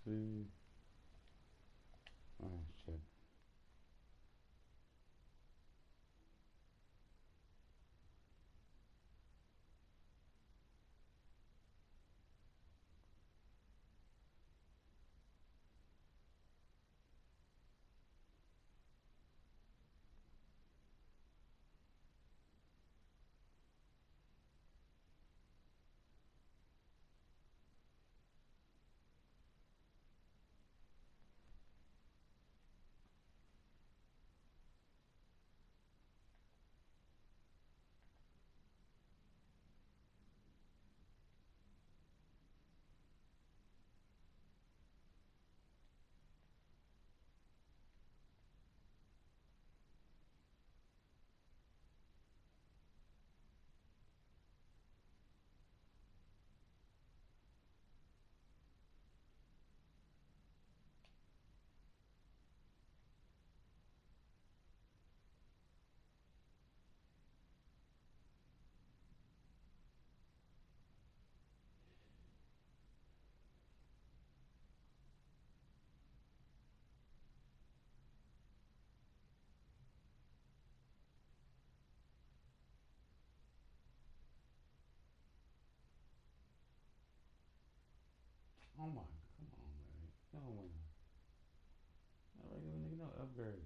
see. Oh shit. Oh my, come on, man. You don't wanna. I don't give a nigga no upgrade.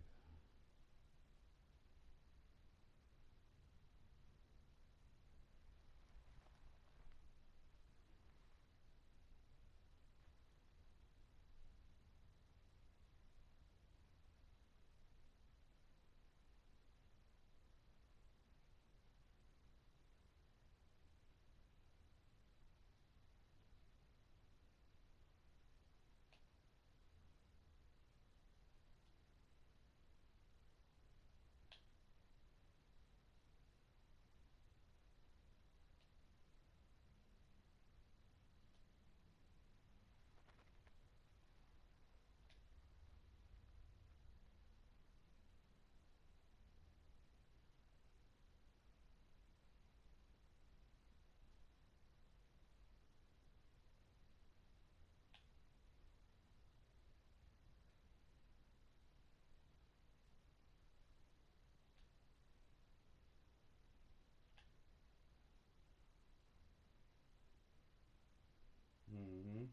Mm-hmm.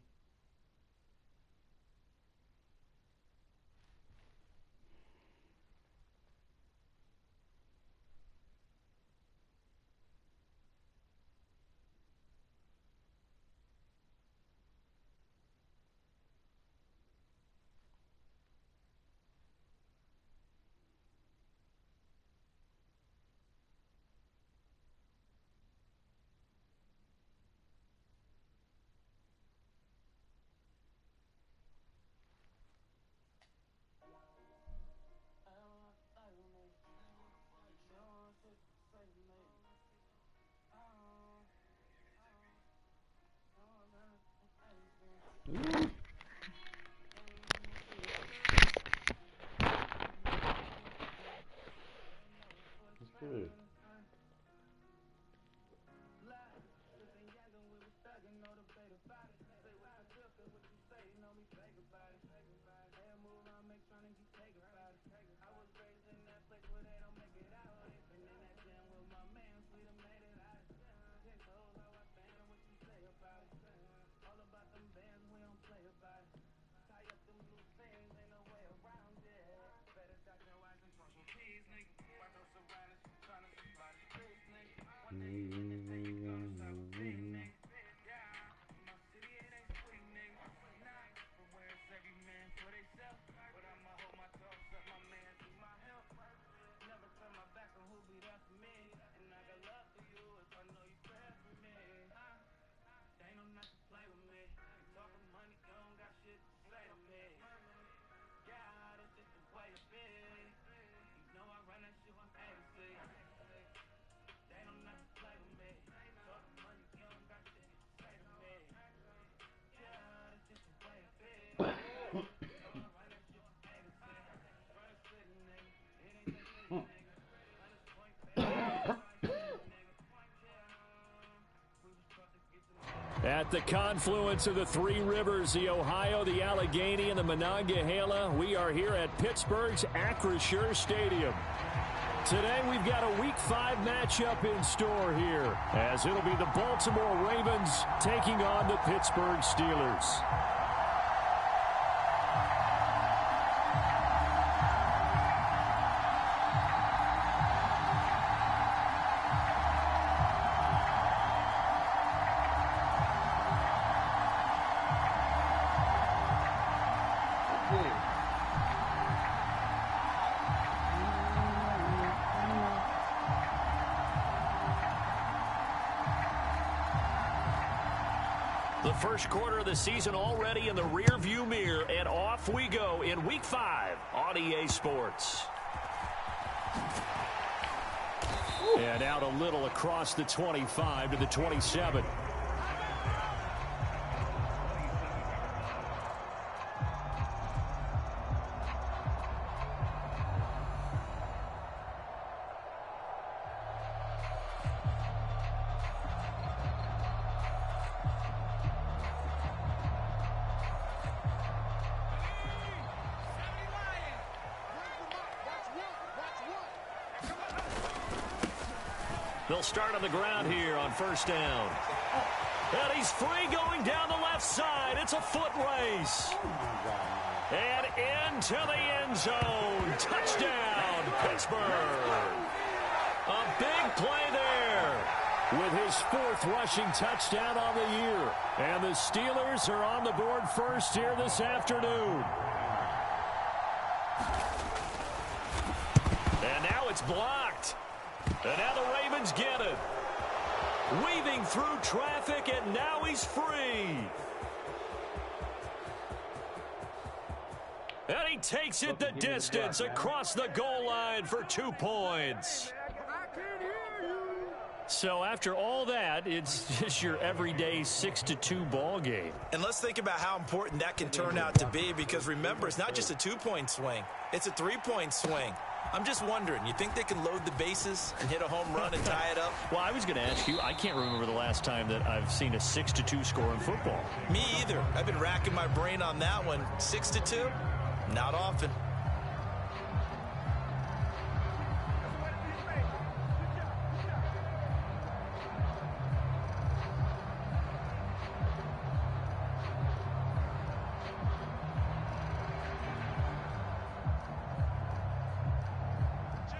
Ooh, it's good. At the confluence of the three rivers, the Ohio, the Allegheny, and the Monongahela, we are here at Pittsburgh's Acrisure Stadium. Today, we've got a Week 5 matchup in store here, as it'll be the Baltimore Ravens taking on the Pittsburgh Steelers. The first quarter of the season already in the rear-view mirror, and off we go in Week 5 on EA Sports. And out a little across the 25 to the 27. They'll start on the ground here on first down. And he's free going down the left side. It's a foot race. And into the end zone. Touchdown, Pittsburgh. A big play there with his 4th rushing touchdown on the year. And the Steelers are on the board first here this afternoon. And now it's blocked. And now the Ravens get it. Weaving through traffic, and now he's free. And he takes it the distance across the goal line for 2 points. So after all that, it's just your everyday 6-2 ball game. And let's think about how important that can turn out to be, because remember, it's not just a 2-point swing. It's a 3-point swing. I'm just wondering, you think they can load the bases and hit a home run and tie it up? Well, I was going to ask you, I can't remember the last time that I've seen a 6-2 score in football. Me either. I've been racking my brain on that one. 6-2? Not often.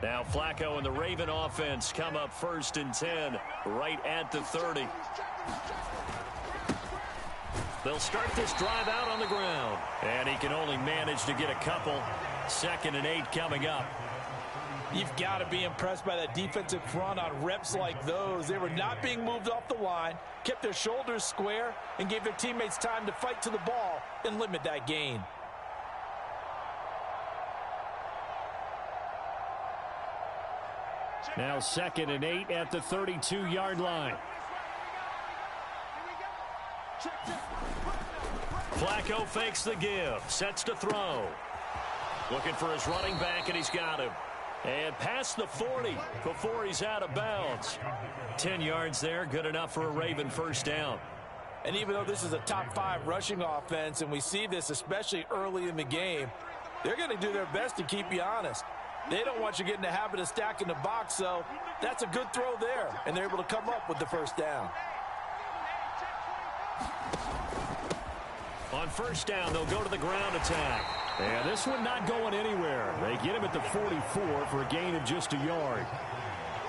Now Flacco and the Raven offense come up 1st and 10, right at the 30. They'll start this drive out on the ground. And he can only manage to get a couple. 2nd and 8 coming up. You've got to be impressed by that defensive front on reps like those. They were not being moved off the line, kept their shoulders square, and gave their teammates time to fight to the ball and limit that gain. Now 2nd and 8 at the 32-yard line. Flacco fakes the give, sets to throw. Looking for his running back, and he's got him. And past the 40 before he's out of bounds. 10 yards there, good enough for a Raven first down. And even though this is a top 5 rushing offense, and we see this especially early in the game, they're going to do their best to keep you honest. They don't want you getting the habit of stacking the box, so that's a good throw there, and they're able to come up with the first down. On first down, they'll go to the ground attack. And this one not going anywhere. They get him at the 44 for a gain of just a yard.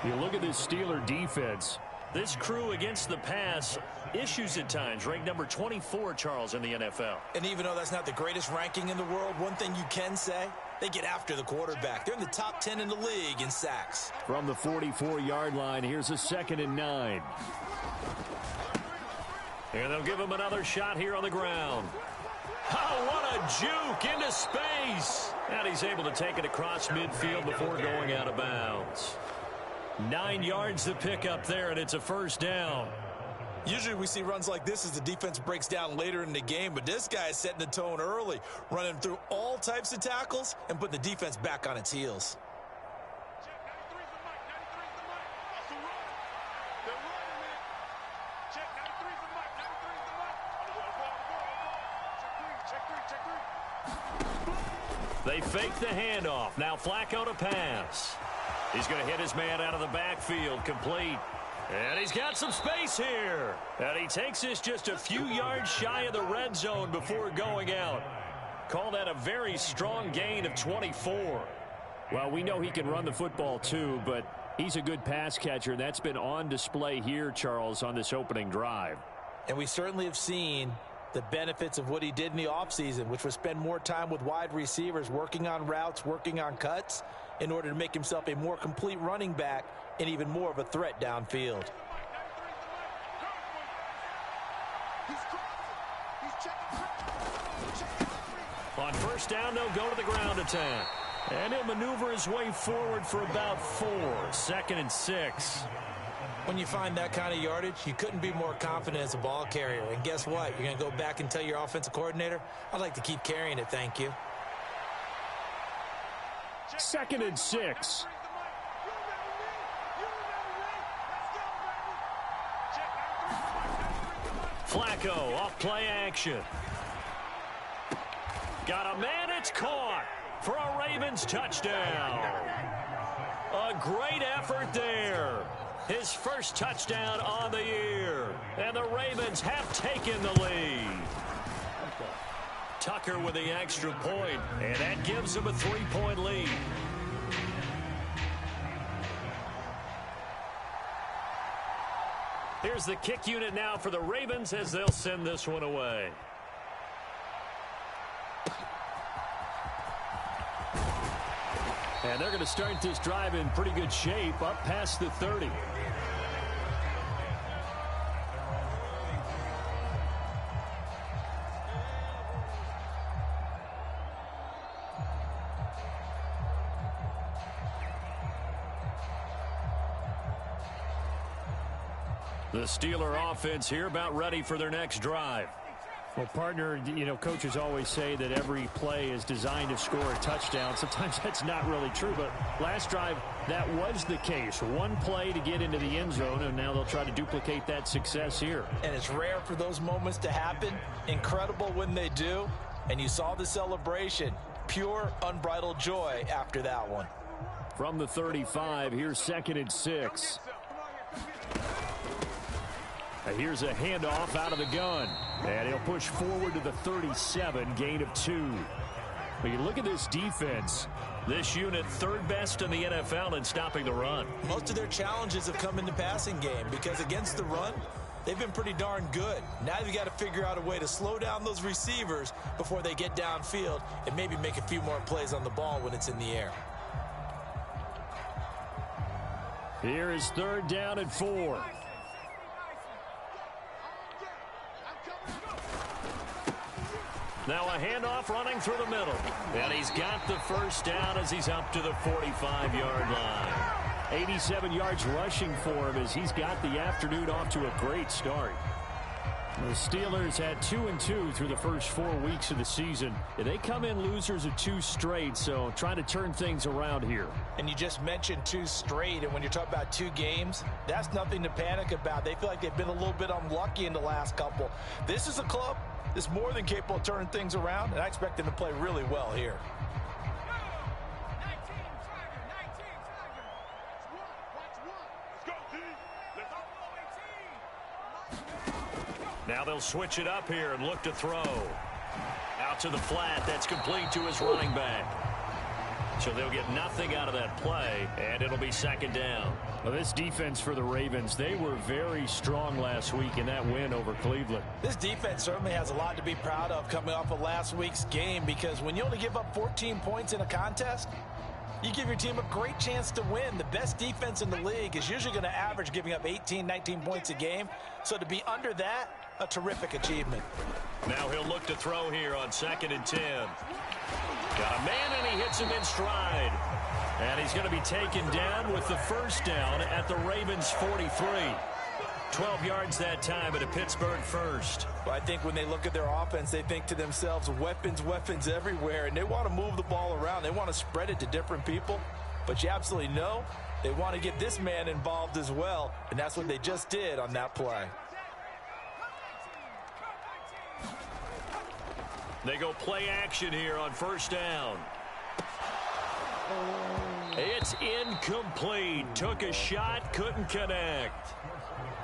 You look at this Steeler defense. This crew against the pass, issues at times, ranked number 24, Charles, in the NFL. And even though that's not the greatest ranking in the world, one thing you can say, they get after the quarterback. They're in the top 10 in the league in sacks. From the 44-yard line, here's a 2nd and 9. And they'll give him another shot here on the ground. Oh, what a juke into space. And he's able to take it across midfield before going out of bounds. 9 yards to pick up there, and it's a first down. Usually we see runs like this as the defense breaks down later in the game, but this guy is setting the tone early, running through all types of tackles and putting the defense back on its heels. They fake the handoff. Now Flacco to pass. He's going to hit his man out of the backfield, complete. And he's got some space here. And he takes this just a few yards shy of the red zone before going out. Call that a very strong gain of 24. Well, we know he can run the football too, but he's a good pass catcher. That's been on display here, Charles, on this opening drive. And we certainly have seen the benefits of what he did in the offseason, which was spend more time with wide receivers, working on routes, working on cuts, in order to make himself a more complete running back and even more of a threat downfield. On first down, they'll go to the ground attack. And he'll maneuver his way forward for about 4. 2nd and 6. When you find that kind of yardage, you couldn't be more confident as a ball carrier. And guess what? You're going to go back and tell your offensive coordinator, I'd like to keep carrying it, thank you. 2nd and 6. Flacco off play action. Got a man, it's caught for a Ravens touchdown. A great effort there. His first touchdown on the year. And the Ravens have taken the lead. Tucker with the extra point, and that gives them a 3-point lead. Here's the kick unit now for the Ravens as they'll send this one away. And they're going to start this drive in pretty good shape, up past the 30. The Steeler offense here about ready for their next drive. Well, partner, you know, coaches always say that every play is designed to score a touchdown. Sometimes that's not really true, but last drive, that was the case. One play to get into the end zone, and now they'll try to duplicate that success here. And it's rare for those moments to happen. Incredible when they do. And you saw the celebration. Pure, unbridled joy after that one. From the 35, here's 2nd and 6. Here's a handoff out of the gun. And he'll push forward to the 37, gain of 2. When you look at this defense, this unit third best in the NFL in stopping the run. Most of their challenges have come in the passing game because against the run, they've been pretty darn good. Now they've got to figure out a way to slow down those receivers before they get downfield and maybe make a few more plays on the ball when it's in the air. Here is 3rd down and 4. Now a handoff running through the middle. And he's got the first down as he's up to the 45-yard line. 87 yards rushing for him as he's got the afternoon off to a great start. The Steelers had 2-2 through the first 4 weeks of the season. They come in losers of 2 straight, so trying to turn things around here. And you just mentioned 2 straight, and when you're talking about 2 games, that's nothing to panic about. They feel like they've been a little bit unlucky in the last couple. This is a club that's more than capable of turning things around, and I expect them to play really well here. Now they'll switch it up here and look to throw. Out to the flat. That's complete to his running back. So they'll get nothing out of that play, and it'll be 2nd down. Well, this defense for the Ravens, they were very strong last week in that win over Cleveland. This defense certainly has a lot to be proud of coming off of last week's game, because when you only give up 14 points in a contest, you give your team a great chance to win. The best defense in the league is usually going to average giving up 18, 19 points a game. So to be under that, a terrific achievement. Now he'll look to throw here on 2nd and 10. Got a man, and he hits him in stride. And he's going to be taken down with the first down at the Ravens' 43. 12 yards that time at a Pittsburgh first. Well, I think when they look at their offense, they think to themselves, weapons, weapons everywhere, and they want to move the ball around. They want to spread it to different people. But you absolutely know they want to get this man involved as well, and that's what they just did on that play. They go play action here on first down. It's incomplete. Took a shot, couldn't connect.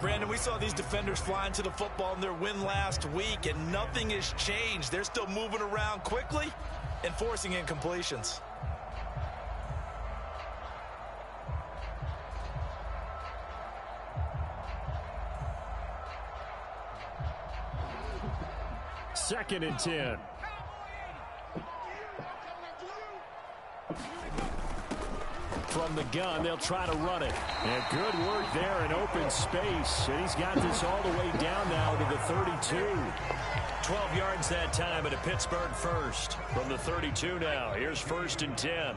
Brandon, we saw these defenders flying to the football in their win last week, and nothing has changed. They're still moving around quickly and forcing incompletions. Second and 10. From the gun, they'll try to run it. And good work there in open space. And he's got this all the way down now to the 32. 12 yards that time at a Pittsburgh first. From the 32 now. Here's first and 10.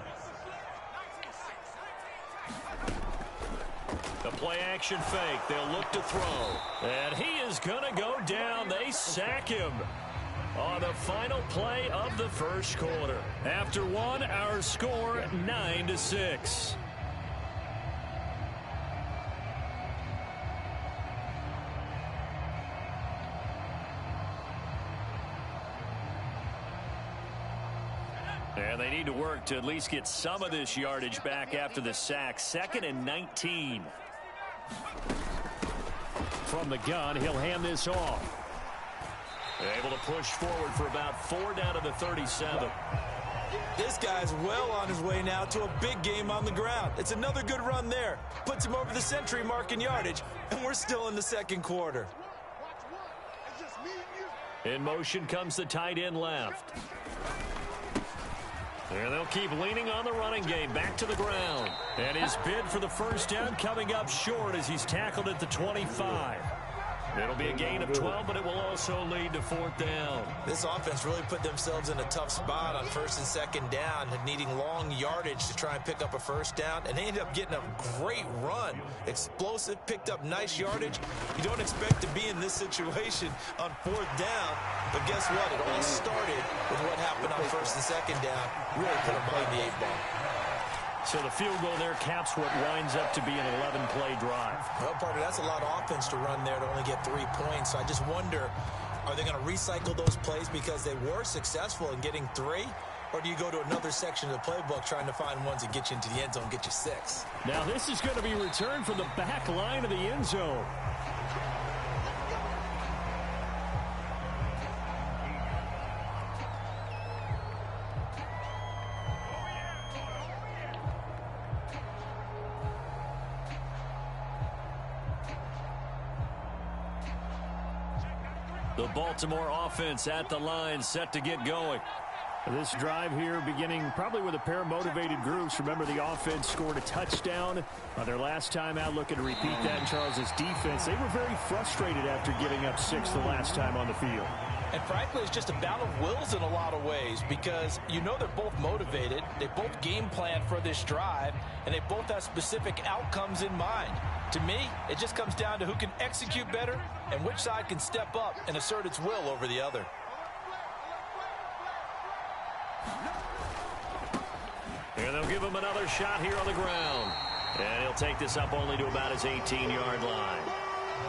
The play action fake. They'll look to throw. And he is going to go down. They sack him on the final play of the first quarter. After one, our score 9-6. And they need to work to at least get some of this yardage back after the sack. 2nd and 19. From the gun, he'll hand this off. Able to push forward for about 4 down to the 37. This guy's well on his way now to a big game on the ground. It's another good run there. Puts him over the century mark in yardage, and we're still in the second quarter. In motion comes the tight end left. And they'll keep leaning on the running game. Back to the ground. And his bid for the first down coming up short as he's tackled at the 25. It'll be a gain of 12, but it will also lead to 4th down. This offense really put themselves in a tough spot on 1st and 2nd down, needing long yardage to try and pick up a first down, and they ended up getting a great run. Explosive, picked up nice yardage. You don't expect to be in this situation on 4th down, but guess what? It all started with what happened on 1st and 2nd down. Really put them behind the 8-ball. So the field goal there caps what winds up to be an 11-play drive. Well, partner, that's a lot of offense to run there to only get 3 points. So I just wonder, are they going to recycle those plays because they were successful in getting 3? Or do you go to another section of the playbook trying to find ones that get you into the end zone and get you 6? Now this is going to be returned from the back line of the end zone. The Baltimore offense at the line, set to get going. This drive here beginning probably with a pair of motivated groups. Remember, the offense scored a touchdown on their last time out, looking to repeat that in Charles's defense. They were very frustrated after giving up 6 the last time on the field. And frankly, it's just a battle of wills in a lot of ways because you know they're both motivated. They both game plan for this drive, and they both have specific outcomes in mind. To me, it just comes down to who can execute better and which side can step up and assert its will over the other. And they'll give him another shot here on the ground. And he'll take this up only to about his 18-yard line.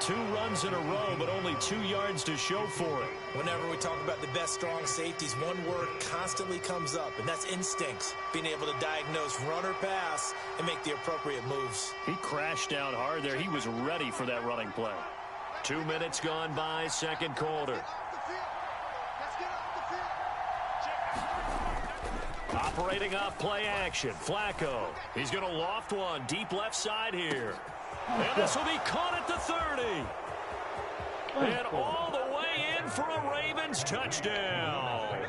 2 runs in a row, but only 2 yards to show for it. Whenever we talk about the best strong safeties, one word constantly comes up, and that's instincts. Being able to diagnose run or pass and make the appropriate moves. He crashed down hard there. He was ready for that running play. 2 minutes gone by, second quarter. Operating off play action, Flacco. He's going to loft one deep left side here. And this will be caught at the 30. And all the way in for a Ravens touchdown.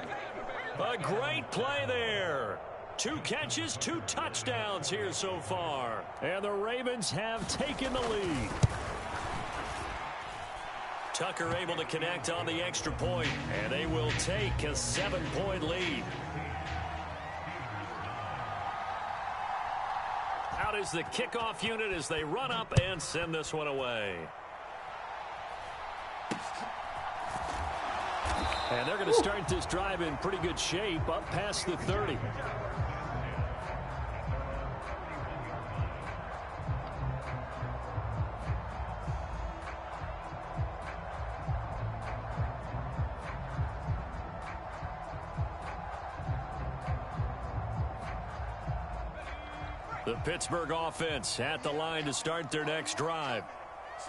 A great play there. 2 catches, 2 touchdowns here so far. And the Ravens have taken the lead. Tucker able to connect on the extra point, and they will take a 7-point lead. Out is the kickoff unit as they run up and send this one away. And they're going to start this drive in pretty good shape up past the 30. The Pittsburgh offense at the line to start their next drive.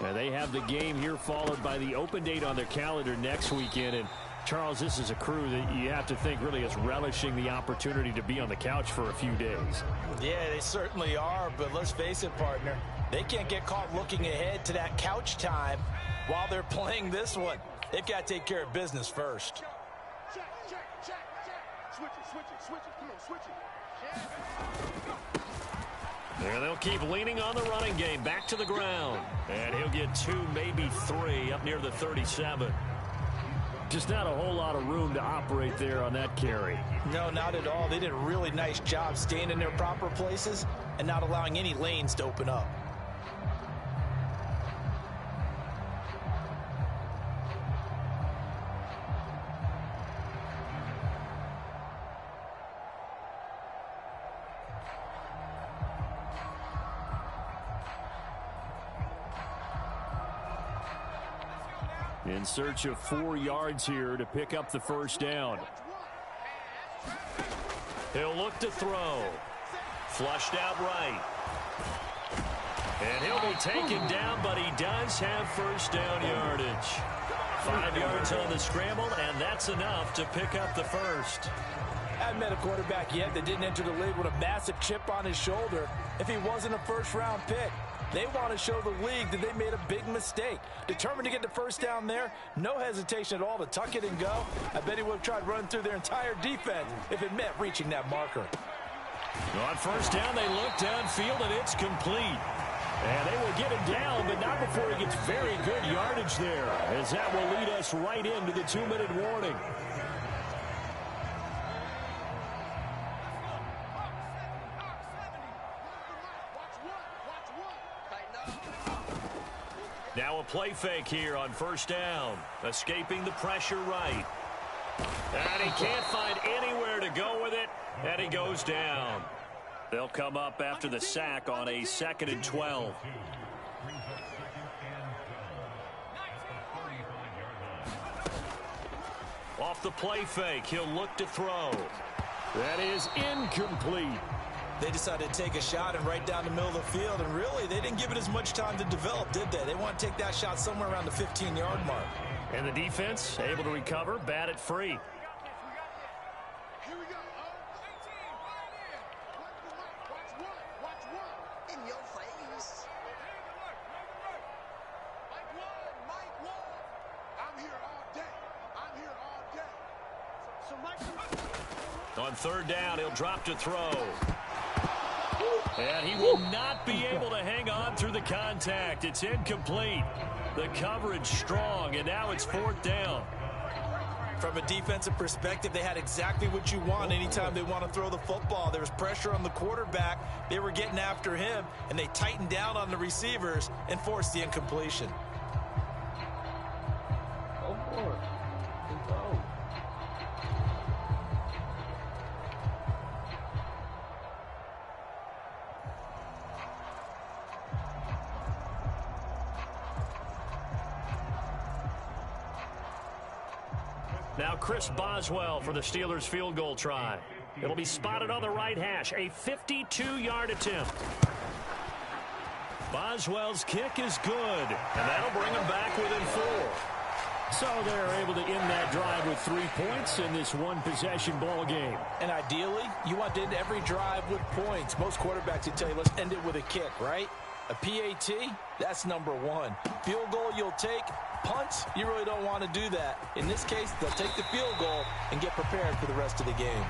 Now they have the game here followed by the open date on their calendar next weekend. And, Charles, this is a crew that you have to think really is relishing the opportunity to be on the couch for a few days. Yeah, they certainly are, but let's face it, partner. They can't get caught looking ahead to that couch time while they're playing this one. They've got to take care of business first. And they'll keep leaning on the running game. Back to the ground. And he'll get 2, maybe 3 up near the 37. Just not a whole lot of room to operate there on that carry. No, not at all. They did a really nice job staying in their proper places and not allowing any lanes to open up. In search of 4 yards here to pick up the first down. He'll look to throw. Flushed out right. And he'll be taken down, but he does have first down yardage. 5 yards on the scramble, and that's enough to pick up the first. I haven't met a quarterback yet that didn't enter the league with a massive chip on his shoulder if he wasn't a first-round pick. They want to show the league that they made a big mistake. Determined to get the first down there, no hesitation at all to tuck it and go. I bet he would have tried running through their entire defense if it meant reaching that marker. On first down, they look downfield, and it's complete. And they will get him down, but not before he gets very good yardage there, as that will lead us right into the 2-minute warning. Now a play fake here on first down. Escaping the pressure right. And he can't find anywhere to go with it, and he goes down. They'll come up after the sack on a 2nd and 12. Off the play fake, he'll look to throw. That is incomplete. They decided to take a shot and right down the middle of the field, and really, they didn't give it as much time to develop, did they? They want to take that shot somewhere around the 15-yard mark. And the defense able to recover, bat it free. On third down, he'll drop to throw. And he will not be able to hang on through the contact. It's incomplete. The coverage strong, and now it's 4th down. From a defensive perspective, they had exactly what you want anytime they want to throw the football. There was pressure on the quarterback. They were getting after him, and they tightened down on the receivers and forced the incompletion. Go for it. Good go. Now Chris Boswell for the Steelers field goal try. It'll be spotted on the right hash. A 52-yard attempt. Boswell's kick is good, and that'll bring them back within 4. So they're able to end that drive with 3 points in this one-possession ball game. And ideally, you want to end every drive with points. Most quarterbacks would tell you, let's end it with a kick, right? A PAT, that's number 1. Field goal you'll take. Punts, you really don't want to do that. In this case, they'll take the field goal and get prepared for the rest of the game.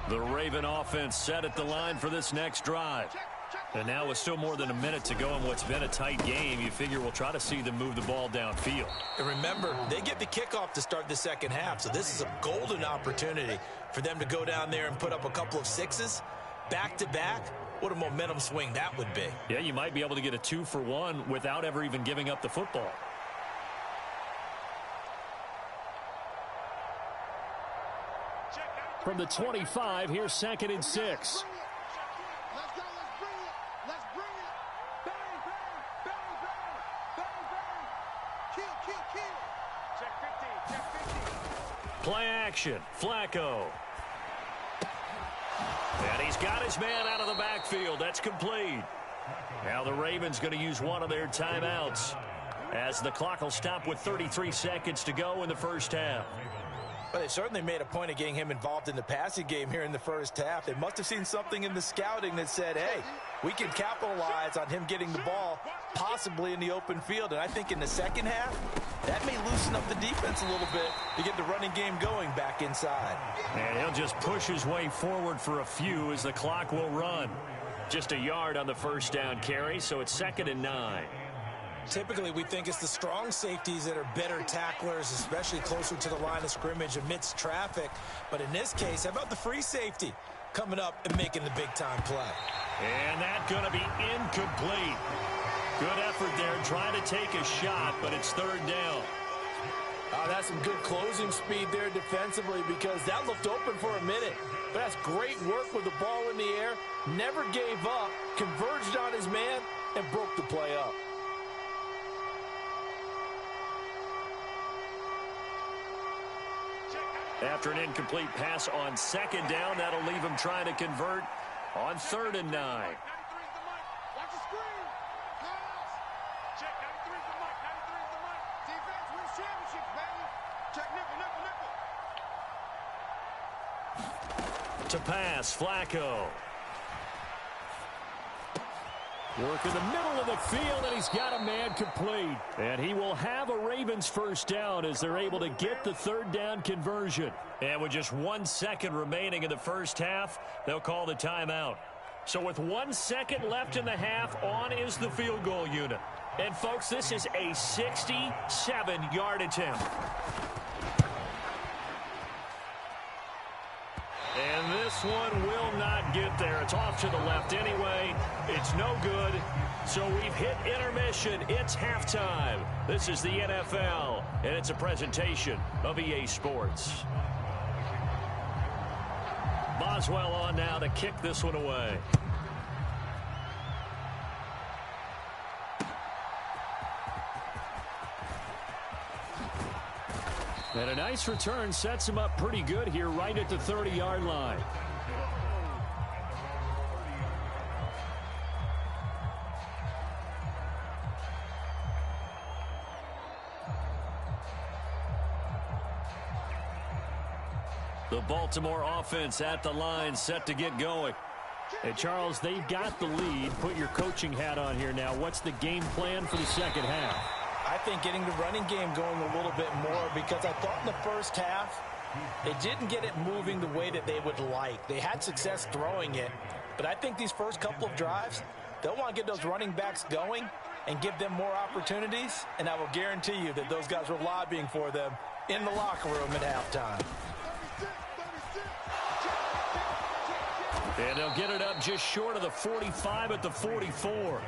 The Raven offense set at the line for this next drive. And now with still more than a minute to go in what's been a tight game, you figure we'll try to see them move the ball downfield. And remember, they get the kickoff to start the second half, so this is a golden opportunity for them to go down there and put up a couple of 6s back-to-back. What a momentum swing that would be. Yeah, you might be able to get a 2-for-1 without ever even giving up the football. From the 25, here's 2nd and 6. Play action. Flacco. And he's got his man out of the backfield. That's complete. Now the Ravens going to use one of their timeouts as the clock will stop with 33 seconds to go in the first half. But they certainly made a point of getting him involved in the passing game here in the first half. They must have seen something in the scouting that said, hey, we can capitalize on him getting the ball possibly in the open field. And I think in the second half, that may loosen up the defense a little bit to get the running game going back inside. And he'll just push his way forward for a few as the clock will run. Just a yard on the first down carry, so it's 2nd and 9. Typically, we think it's the strong safeties that are better tacklers, especially closer to the line of scrimmage amidst traffic. But in this case, how about the free safety coming up and making the big-time play? And that's going to be incomplete. Good effort there, trying to take a shot, but it's 3rd down. That's some good closing speed there defensively because that looked open for a minute. But that's great work with the ball in the air. Never gave up, converged on his man, and broke the play up. After an incomplete pass on 2nd down, that'll leave him trying to convert on 3rd and 9. To pass, Flacco. Work in the middle of the field, and he's got a man complete. And he will have a Ravens first down as they're able to get the 3rd down conversion. And with just 1 second remaining in the first half, they'll call the timeout. So with 1 second left in the half, on is the field goal unit. And, folks, this is a 67-yard attempt. And this one will not get there. It's off to the left anyway. It's no good. So we've hit intermission. It's halftime. This is the NFL, and it's a presentation of EA Sports. Boswell on now to kick this one away. And a nice return sets him up pretty good here right at the 30-yard line. The Baltimore offense at the line set to get going. And Charles, they've got the lead. Put your coaching hat on here now. What's the game plan for the second half? I think getting the running game going a little bit more because I thought in the first half they didn't get it moving the way that they would like. They had success throwing it, but I think these first couple of drives, they'll want to get those running backs going and give them more opportunities, and I will guarantee you that those guys were lobbying for them in the locker room at halftime. And they'll get it up just short of the 45 at the 44.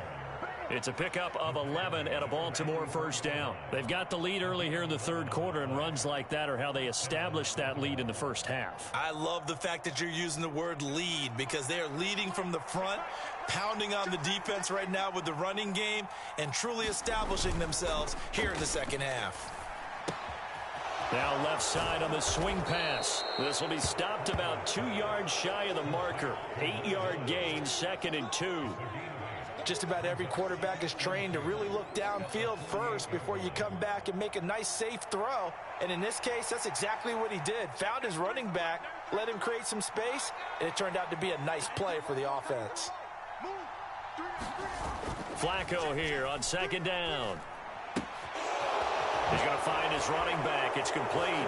It's a pickup of 11 and a Baltimore first down. They've got the lead early here in the 3rd quarter, and runs like that are how they established that lead in the first half. I love the fact that you're using the word lead because they are leading from the front, pounding on the defense right now with the running game, and truly establishing themselves here in the second half. Now left side on the swing pass. This will be stopped about 2 yards shy of the marker. 8-yard gain, 2nd and 2. Just about every quarterback is trained to really look downfield first before you come back and make a nice, safe throw. And in this case, that's exactly what he did. Found his running back, let him create some space, and it turned out to be a nice play for the offense. Flacco here on 2nd down. He's going to find his running back. It's complete.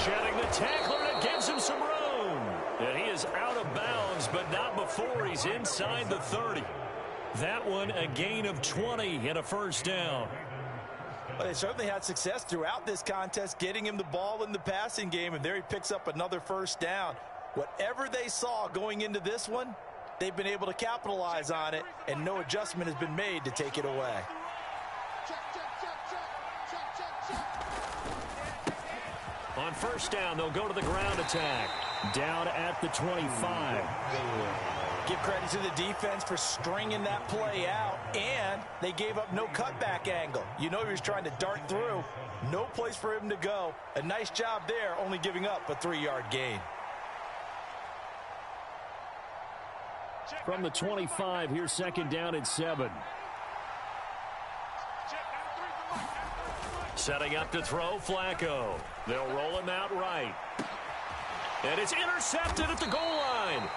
Shedding the tackler, and it gives him some room. And he is out of bounds, but not before he's inside the 30. That one a gain of 20 and a first down. Well, they certainly had success throughout this contest, getting him the ball in the passing game, and there he picks up another first down. Whatever they saw going into this one, they've been able to capitalize on it, and no adjustment has been made to take it away. On first down, they'll go to the ground attack. Down at the 25. Give credit to the defense for stringing that play out, and they gave up no cutback angle. You know he was trying to dart through. No place for him to go. A nice job there, only giving up a 3-yard gain. From the 25, here's second down and 7. Setting up to throw, Flacco. They'll roll him out right. And it's intercepted at the goal line.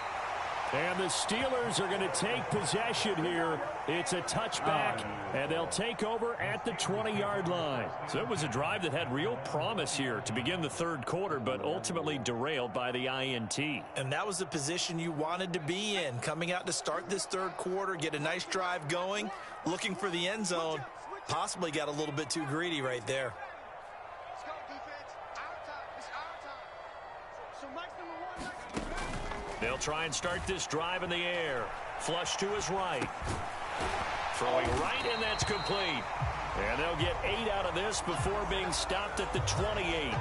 And the Steelers are going to take possession here. It's a touchback, and they'll take over at the 20-yard line. So it was a drive that had real promise here to begin the third quarter, but ultimately derailed by the INT. And that was the position you wanted to be in. Coming out to start this third quarter, get a nice drive going, looking for the end zone. Possibly got a little bit too greedy right there. They'll try and start this drive in the air. Flush to his right. Throwing right, and that's complete. And they'll get 8 out of this before being stopped at the 28.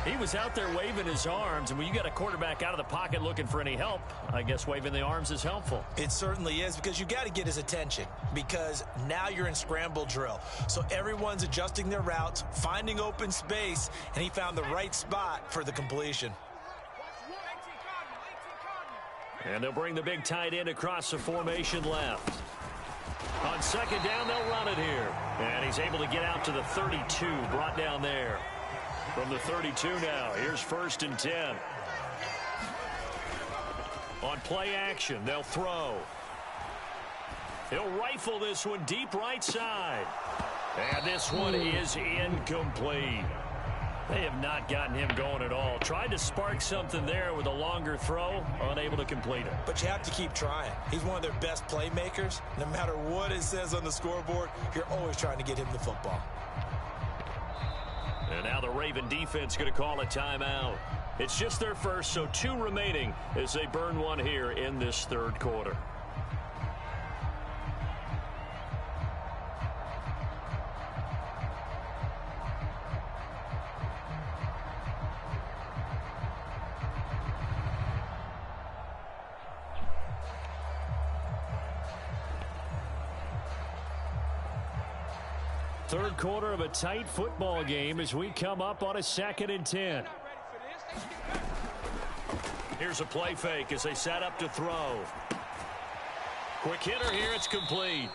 He was out there waving his arms, and when you got a quarterback out of the pocket looking for any help, I guess waving the arms is helpful. It certainly is, because you got to get his attention, because now you're in scramble drill. So everyone's adjusting their routes, finding open space, and he found the right spot for the completion. And they'll bring the big tight end across the formation left. On second down, they'll run it here. And he's able to get out to the 32, brought down there. From the 32 now, here's 1st and 10. On play action, they'll throw. He'll rifle this one deep right side. And this one is incomplete. They have not gotten him going at all. Tried to spark something there with a longer throw, unable to complete it. But you have to keep trying. He's one of their best playmakers. No matter what it says on the scoreboard, you're always trying to get him the football. And now the Raven defense going to call a timeout. It's just their first, so 2 remaining as they burn one here in this third quarter. Third quarter of a tight football game as we come up on a 2nd and 10. Here's a play fake as they set up to throw. Quick hitter here, it's complete.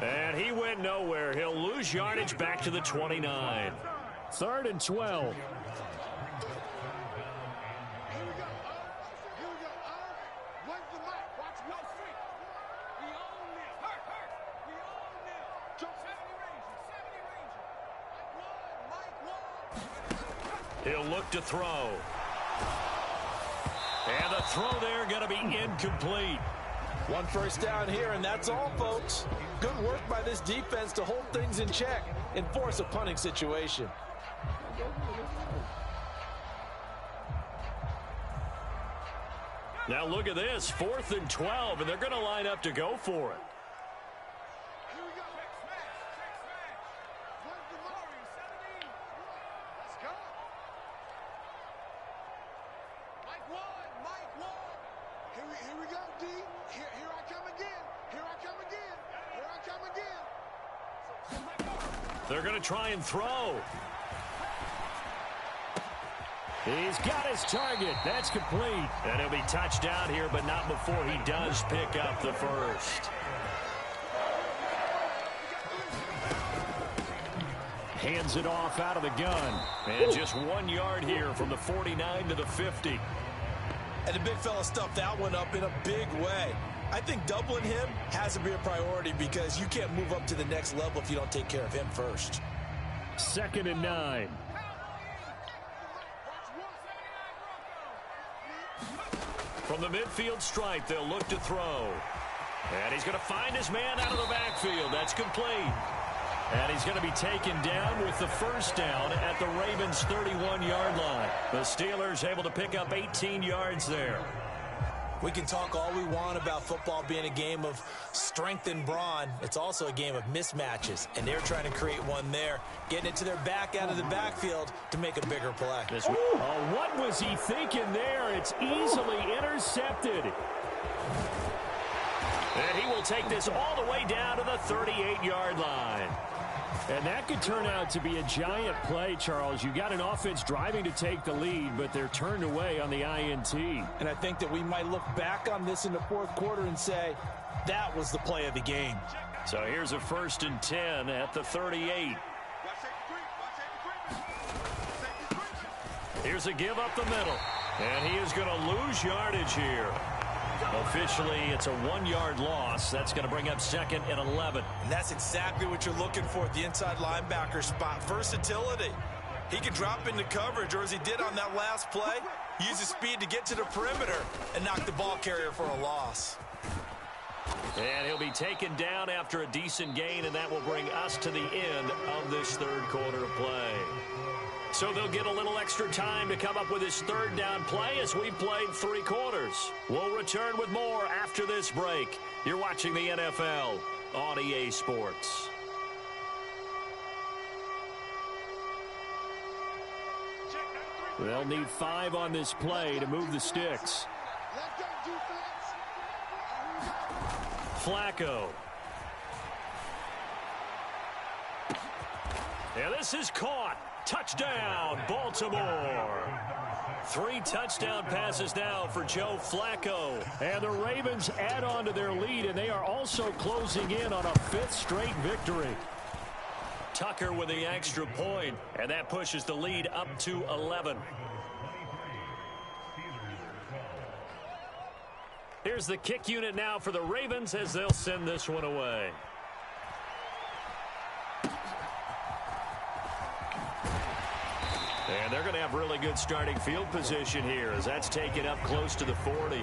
And he went nowhere. He'll lose yardage back to the 29. 3rd and 12. He'll look to throw. And the throw there going to be incomplete. 1 first down here, and that's all, folks. Good work by this defense to hold things in check and force a punting situation. Now look at this, 4th and 12, and they're going to line up to go for it. They're going to try and throw. He's got his target. That's complete. And he'll be touched down here, but not before he does pick up the first. Hands it off out of the gun. And just 1 yard here from the 49 to the 50. And the big fella stuffed that one up in a big way. I think doubling him has to be a priority because you can't move up to the next level if you don't take care of him first. 2nd and 9. From the midfield stripe, they'll look to throw. And he's going to find his man out of the backfield. That's complete. And he's going to be taken down with the first down at the Ravens' 31-yard line. The Steelers able to pick up 18 yards there. We can talk all we want about football being a game of strength and brawn. It's also a game of mismatches, and they're trying to create one there, getting it to their back out of the backfield to make a bigger play. Oh, what was he thinking there? It's easily intercepted. And he will take this all the way down to the 38-yard line. And that could turn out to be a giant play, Charles. You got an offense driving to take the lead, but they're turned away on the INT. And I think that we might look back on this in the fourth quarter and say, that was the play of the game. So here's a 1st and 10 at the 38. Here's a give up the middle. And he is going to lose yardage here. Officially, it's a 1-yard loss. That's going to bring up 2nd and 11. And that's exactly what you're looking for at the inside linebacker spot. Versatility. He can drop into coverage, or as he did on that last play, use his speed to get to the perimeter and knock the ball carrier for a loss. And he'll be taken down after a decent gain, and that will bring us to the end of this third quarter of play. So they'll get a little extra time to come up with his 3rd down play as we've played 3 quarters. We'll return with more after this break. You're watching the NFL on EA Sports. They'll need 5 on this play to move the sticks. Flacco. And this is caught. Touchdown, Baltimore. 3 touchdown passes now for Joe Flacco. And the Ravens add on to their lead, and they are also closing in on a 5th straight victory. Tucker with the extra point, and that pushes the lead up to 11. Here's the kick unit now for the Ravens as they'll send this one away. And they're going to have really good starting field position here as that's taken up close to the 40.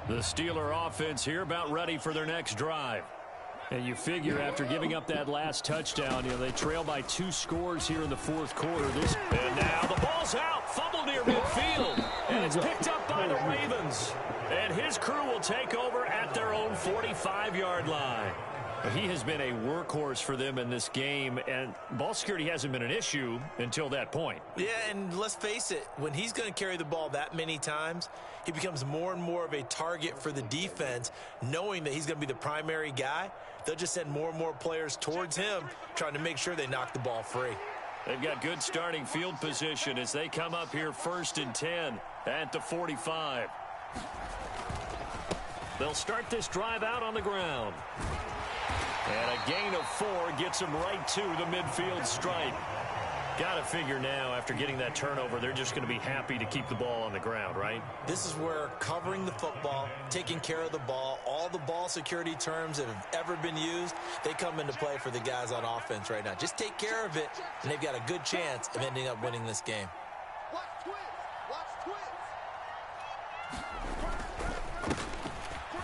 The Steeler offense here about ready for their next drive. And you figure after giving up that last touchdown, they trail by 2 scores here in the fourth quarter. And now the ball's out. Fumble near midfield. And it's picked up by the Ravens. And his crew will take over at their own 45-yard line. He has been a workhorse for them in this game, and ball security hasn't been an issue until that point. Yeah, and let's face it, when he's going to carry the ball that many times, he becomes more and more of a target for the defense, knowing that he's going to be the primary guy. They'll just send more and more players towards him, trying to make sure they knock the ball free. They've got good starting field position as they come up here 1st and 10 at the 45. They'll start this drive out on the ground. And a gain of 4 gets them right to the midfield stripe. Got to figure now, after getting that turnover, they're just going to be happy to keep the ball on the ground, right? This is where covering the football, taking care of the ball, all the ball security terms that have ever been used, they come into play for the guys on offense right now. Just take care of it, and they've got a good chance of ending up winning this game.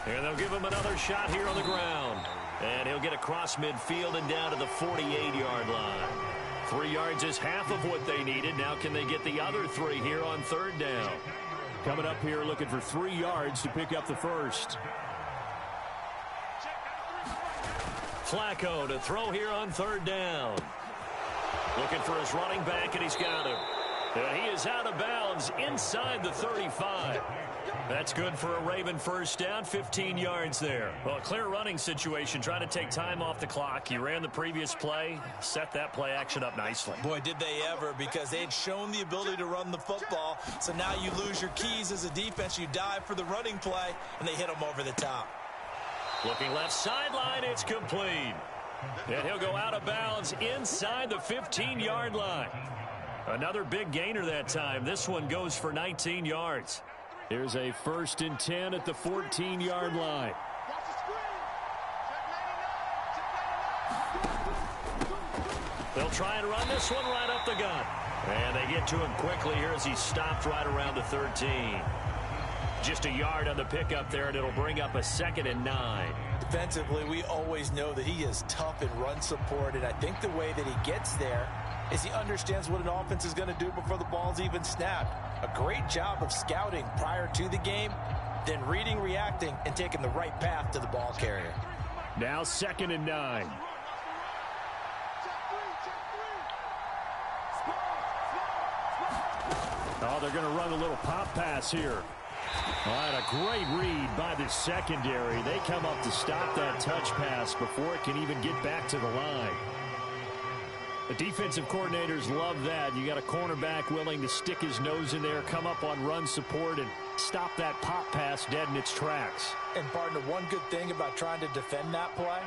And they'll give him another shot here on the ground. And he'll get across midfield and down to the 48-yard line. 3 yards is half of what they needed. Now can they get the other 3 here on 3rd down? Coming up here looking for 3 yards to pick up the first. Flacco to throw here on 3rd down. Looking for his running back, and he's got him. And he is out of bounds inside the 35. That's good for a Raven first down, 15 yards there. Well, a clear running situation, trying to take time off the clock. He ran the previous play, set that play action up nicely. Boy, did they ever, because they had shown the ability to run the football. So now you lose your keys as a defense. You dive for the running play, and they hit them over the top. Looking left sideline, it's complete. And he'll go out of bounds inside the 15-yard line. Another big gainer that time. This one goes for 19 yards. Here's a 1st and 10 at the 14-yard line. They'll try and run this one right up the gut. And they get to him quickly here as he stopped right around the 13. Just a yard on the pickup there, and it'll bring up a 2nd and 9. Defensively, we always know that he is tough in run support, and I think the way that he gets there is he understands what an offense is going to do before the ball's even snapped. A great job of scouting prior to the game, then reading, reacting, and taking the right path to the ball carrier. Now 2nd and 9. Oh, they're going to run a little pop pass here. All right, a great read by the secondary. They come up to stop that touch pass before it can even get back to the line. The defensive coordinators love that. You got a cornerback willing to stick his nose in there, come up on run support, and stop that pop pass dead in its tracks. And, partner, one good thing about trying to defend that play,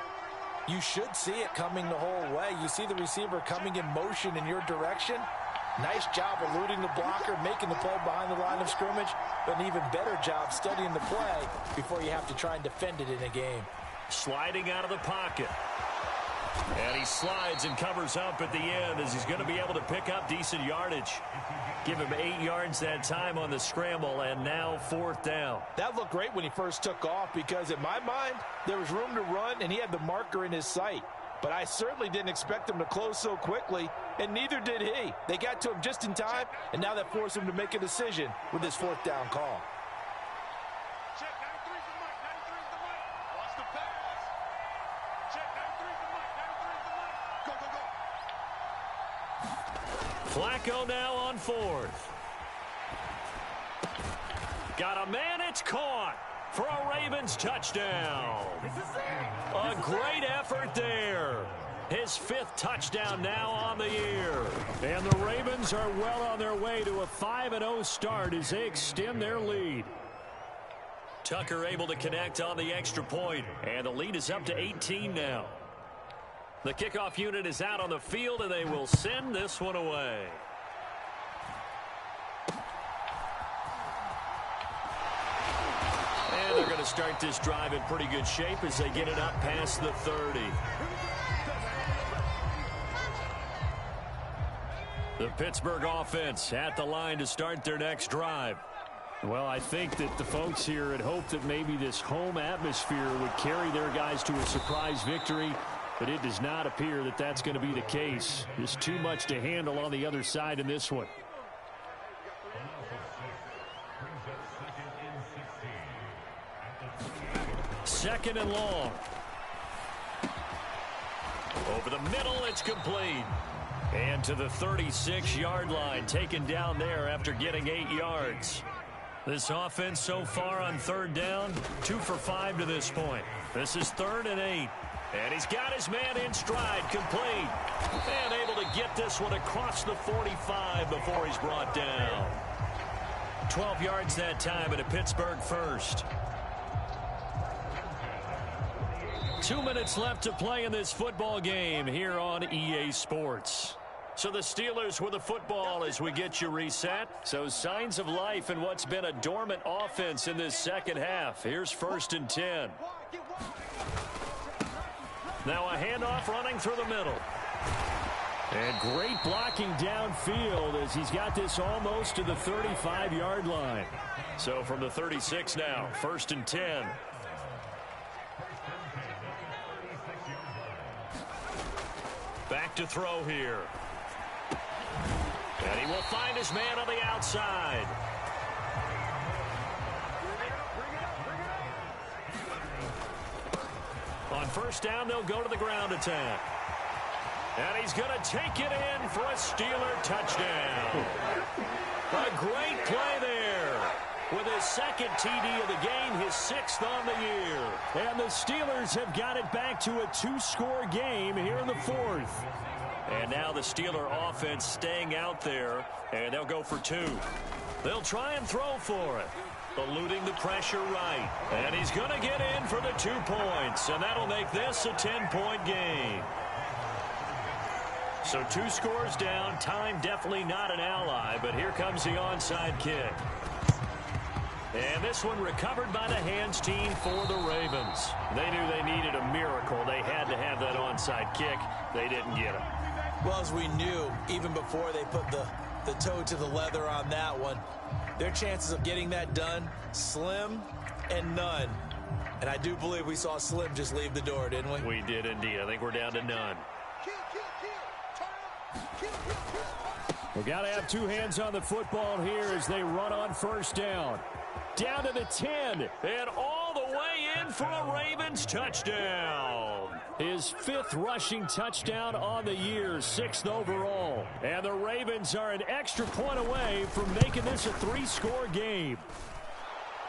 you should see it coming the whole way. You see the receiver coming in motion in your direction. Nice job eluding the blocker, making the play behind the line of scrimmage, but an even better job studying the play before you have to try and defend it in a game. Sliding out of the pocket. And he slides and covers up at the end as he's going to be able to pick up decent yardage. Give him 8 yards that time on the scramble, and now 4th down. That looked great when he first took off because, in my mind, there was room to run, and he had the marker in his sight. But I certainly didn't expect him to close so quickly, and neither did he. They got to him just in time, and now that forced him to make a decision with his 4th down call. Check, 93's the mic, 93's the mic. Watch the pass. Check, 93's the mic, 93's the mic. Go, go, go. Flacco now on 4th. Got a man, it's caught for a Ravens touchdown. A great effort there. His 5th touchdown now on the year. And the Ravens are well on their way to a 5-0 start as they extend their lead. Tucker able to connect on the extra point, and the lead is up to 18 now. The kickoff unit is out on the field, and they will send this one away. And they're going to start this drive in pretty good shape as they get it up past the 30. The Pittsburgh offense at the line to start their next drive. Well, I think that the folks here had hoped that maybe this home atmosphere would carry their guys to a surprise victory, but it does not appear that that's going to be the case. There's too much to handle on the other side in this one. Second and long. Over the middle, it's complete. And to the 36-yard line, taken down there after getting 8 yards. This offense so far on 3rd down, 2 for 5 to this point. This is 3rd and 8. And he's got his man in stride, complete. And able to get this one across the 45 before he's brought down. 12 yards that time at a Pittsburgh first. 2 minutes left to play in this football game here on EA Sports. So the Steelers with the football as we get you reset. So signs of life in what's been a dormant offense in this second half. Here's 1st and 10. Now a handoff running through the middle. And great blocking downfield as he's got this almost to the 35-yard line. So from the 36 now, 1st and 10. Back to throw here. And he will find his man on the outside. On 1st down, they'll go to the ground attack. And he's going to take it in for a Steeler touchdown. A great play there. With his 2nd TD of the game, his 6th on the year. And the Steelers have got it back to a 2-score game here in the 4th. And now the Steeler offense staying out there, and they'll go for 2. They'll try and throw for it. Eluding the pressure right. And he's going to get in for the 2 points, and that'll make this a 10-point game. So 2 scores down. Time definitely not an ally, but here comes the onside kick. And this one recovered by the hands team for the Ravens. They knew they needed a miracle. They had to have that onside kick. They didn't get it. Well, as we knew, even before they put the toe to the leather on that one, their chances of getting that done, slim and none. And I do believe we saw Slim just leave the door, didn't we? We did indeed. I think we're down to none. We got to have 2 hands on the football here as they run on 1st down. Down to the 10. And all the way in for a Ravens touchdown. His 5th rushing touchdown on the year, 6th overall. And the Ravens are an extra point away from making this a 3-score game.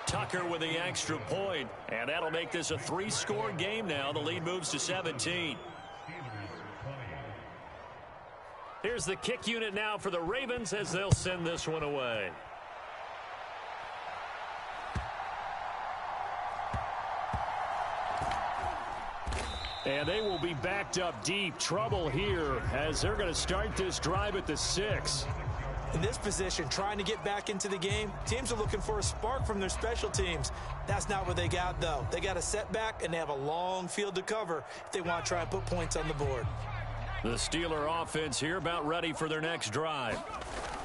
Tucker with the extra point, and that'll make this a 3-score game now. The lead moves to 17. Here's the kick unit now for the Ravens as they'll send this one away. And they will be backed up deep. Trouble here as they're going to start this drive at the 6. In this position, trying to get back into the game, teams are looking for a spark from their special teams. That's not what they got, though. They got a setback, and they have a long field to cover if they want to try and put points on the board. The Steeler offense here about ready for their next drive.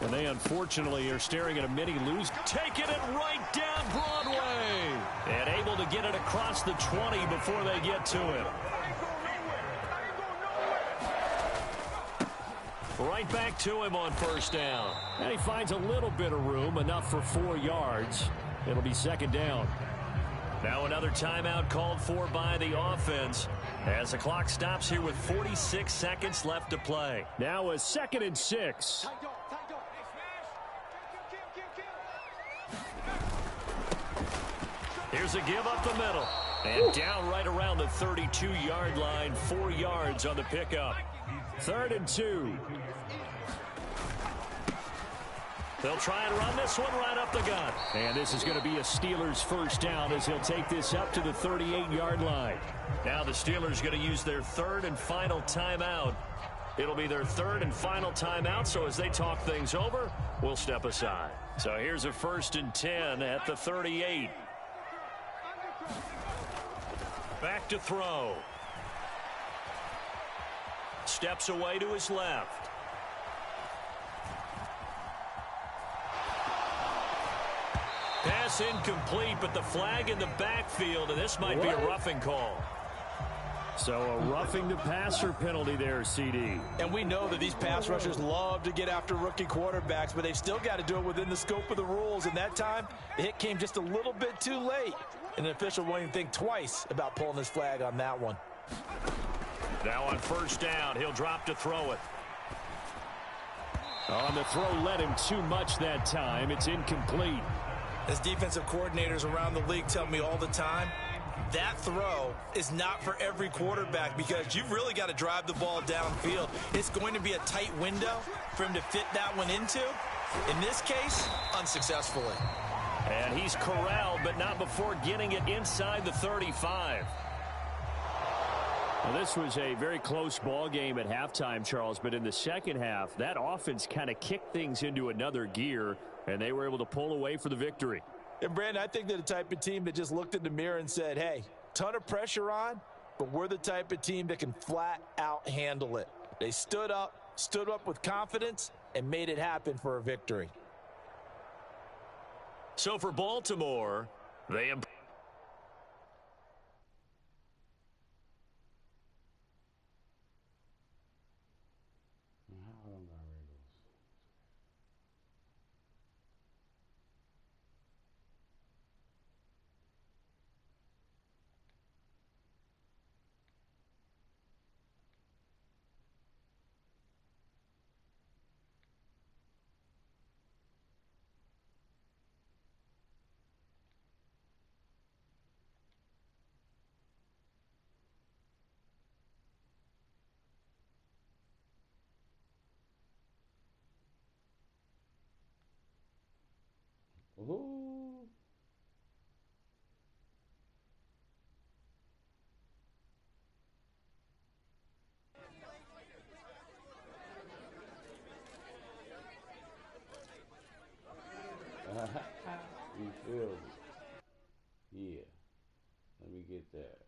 And they unfortunately are staring at a mini lose. Taking it right down Broadway. And able to get it across the 20 before they get to him. Right back to him on first down. And he finds a little bit of room, enough for 4 yards. It'll be second down. Now another timeout called for by the offense as the clock stops here with 46 seconds left to play. Now a 2nd and 6. Here's a give up the middle. And down right around the 32-yard line, 4 yards on the pickup. 3rd and 2. They'll try and run this one right up the gut. And this is going to be a Steelers first down as he'll take this up to the 38-yard line. Now the Steelers going to use their 3rd and final timeout. It'll be their 3rd and final timeout, so as they talk things over, we'll step aside. So here's a 1st and 10 at the 38. Back to throw. Steps away to his left. Pass incomplete, but the flag in the backfield, and this might be a roughing call. So a roughing the passer penalty there, CD. And we know that these pass rushers love to get after rookie quarterbacks, but they've still got to do it within the scope of the rules. And that time, the hit came just a little bit too late. And the official won't even think twice about pulling his flag on that one. Now on first down, he'll drop to throw it. On the throw led him too much that time. It's incomplete. As defensive coordinators around the league tell me all the time, that throw is not for every quarterback because you've really got to drive the ball downfield. It's going to be a tight window for him to fit that one into. In this case, unsuccessfully. And he's corralled, but not before getting it inside the 35. Well, this was a very close ball game at halftime, Charles, but in the second half, that offense kind of kicked things into another gear, and they were able to pull away for the victory. And, Brandon, I think they're the type of team that just looked in the mirror and said, hey, ton of pressure on, but we're the type of team that can flat out handle it. They stood up with confidence, and made it happen for a victory. So for Baltimore, they improve. Ooh. You feel me? Yeah. Let me get that.